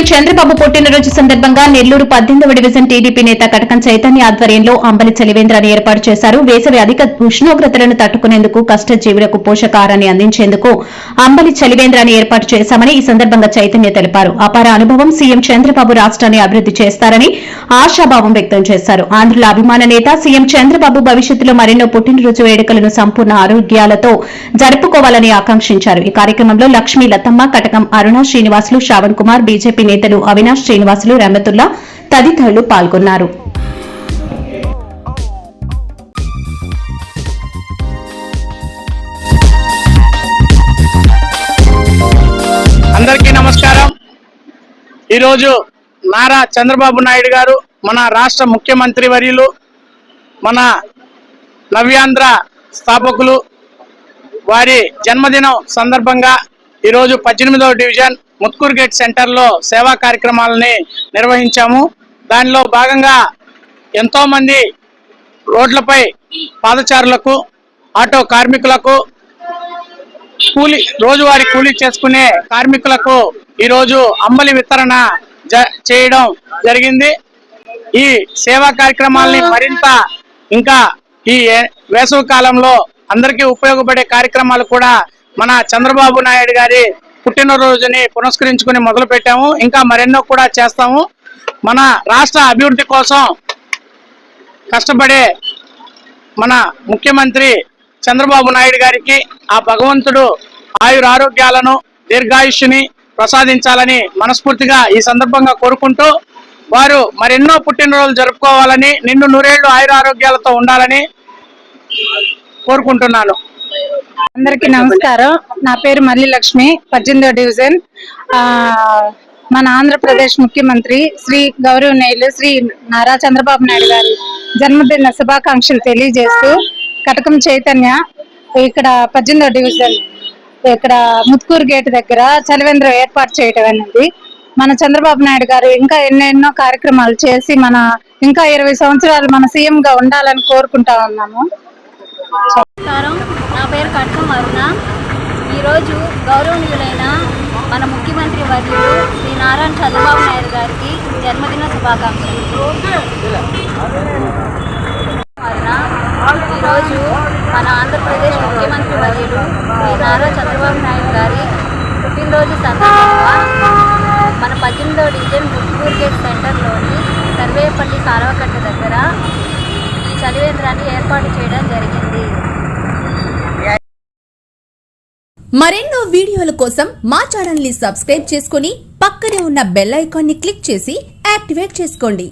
చంద్రబాబు పుట్టినరోజు సందర్భంగా Nellore 18వ division TDP నేత కటకం చైతన్య ఆధ్వర్యంలో అంబలి చలివేంద్రాన్ని ఏర్పాటు చేశారు. వేసవి అధిక ఉష్ణోగ్రతలను తట్టుకునేందుకు కష్టజీవులకు పోషకాహారాన్ని అందించేందుకు అంబలి చలివేంద్రాన్ని ఏర్పాటు చేశామని ఈ సందర్భంగా చైతన్య తెలిపారు. అపార అనుభవం సీఎం చంద్రబాబు రాష్ట్రాన్ని అభివృద్ది చేస్తారని ఆశాభావం వ్యక్తం చేశారు. ఆంధ్రుల అభిమాన నేత సీఎం చంద్రబాబు భవిష్యత్తులో మరెన్నో పుట్టినరోజు వేడుకలను సంపూర్ణ ఆరోగ్యాలతో జరుపుకోవాలని ఆకాంక్షించారు. ఈ కార్యక్రమంలో లక్ష్మీ లతమ్మ, కటకం అరుణ శ్రీనివాసులు, శ్రావణ్ కుమార్, బీజేపీ నేతలు అవినాష్ శ్రీనివాసులు, రహమతుల్లా తదితరులు పాల్గొన్నారు. అందరికీ నమస్కారం. ఈరోజు నారా చంద్రబాబు నాయుడు గారు మన రాష్ట్ర ముఖ్యమంత్రి వర్యులు, మన నవ్యాంధ్ర స్థాపకులు వారి జన్మదినం సందర్భంగా ఈరోజు 18వ డివిజన్ ముత్కూర్ గేట్ సెంటర్లో సేవా కార్యక్రమాలని నిర్వహించాము. దానిలో భాగంగా ఎంతోమంది రోడ్లపై పాదచారులకు, ఆటో కార్మికులకు, రోజువారీ కూలీ చేసుకునే కార్మికులకు ఈరోజు అంబలి వితరణ చేయడం జరిగింది. ఈ సేవా కార్యక్రమాలని మరింత ఇంకా ఈ వేసవి కాలంలో అందరికీ ఉపయోగపడే కార్యక్రమాలు కూడా మన చంద్రబాబు నాయుడు గారి పుట్టినరోజుని పురస్కరించుకుని మొదలు పెట్టాము. ఇంకా మరెన్నో కూడా చేస్తాము. మన రాష్ట్ర అభివృద్ధి కోసం కష్టపడే మన ముఖ్యమంత్రి చంద్రబాబు నాయుడు గారికి ఆ భగవంతుడు ఆయురారోగ్యాలను, దీర్ఘాయుష్ని ప్రసాదించాలని మనస్ఫూర్తిగా ఈ సందర్భంగా కోరుకుంటూ, వారు మరెన్నో పుట్టినరోజులు జరుపుకోవాలని, నిండు నూరేళ్లు ఆయురారోగ్యాలతో ఉండాలని కోరుకుంటున్నాను. అందరికీ నమస్కారం. నా పేరు మల్లి లక్ష్మి, 18వ డివిజన్. మన ఆంధ్రప్రదేశ్ ముఖ్యమంత్రి శ్రీ గౌరవనీయులు శ్రీ నారా చంద్రబాబు నాయుడు గారి జన్మదిన శుభాకాంక్షలు తెలియజేస్తూ, కటకం చైతన్య ఇక్కడ 18వ డివిజన్ ఇక్కడ ముత్కూరు గేట్ దగ్గర చలివేంద్రం ఏర్పాటు చేయడం అనేది మన చంద్రబాబు నాయుడు గారు ఇంకా ఎన్నెన్నో కార్యక్రమాలు చేసి మన ఇంకా 20 సంవత్సరాలు మన సీఎం గా ఉండాలని కోరుకుంటా ఉన్నాము. నా పేరు కటకం అరుణ. ఈరోజు గౌరవనీయులైన మన ముఖ్యమంత్రి వర్యులు శ్రీ నారా చంద్రబాబు నాయుడు గారికి జన్మదిన శుభాకాంక్షలు. ఈరోజు మన ఆంధ్రప్రదేశ్ ముఖ్యమంత్రి వర్యులు శ్రీ నారా చంద్రబాబు నాయుడు గారి పుట్టినరోజు సందర్భంగా మన 18వ డివిజన్ ముత్కూర్ గేట్ సెంటర్లోని సర్వేపల్లి కాలువకట్ట దగ్గర ఈ చలివేంద్రాన్ని ఏర్పాటు చేయడం జరిగింది. మరెన్నో వీడియోల కోసం మా ఛానల్ ని సబ్స్క్రైబ్ చేసుకుని పక్కనే ఉన్న బెల్ ఐకాన్ ని క్లిక్ చేసి యాక్టివేట్ చేసుకోండి.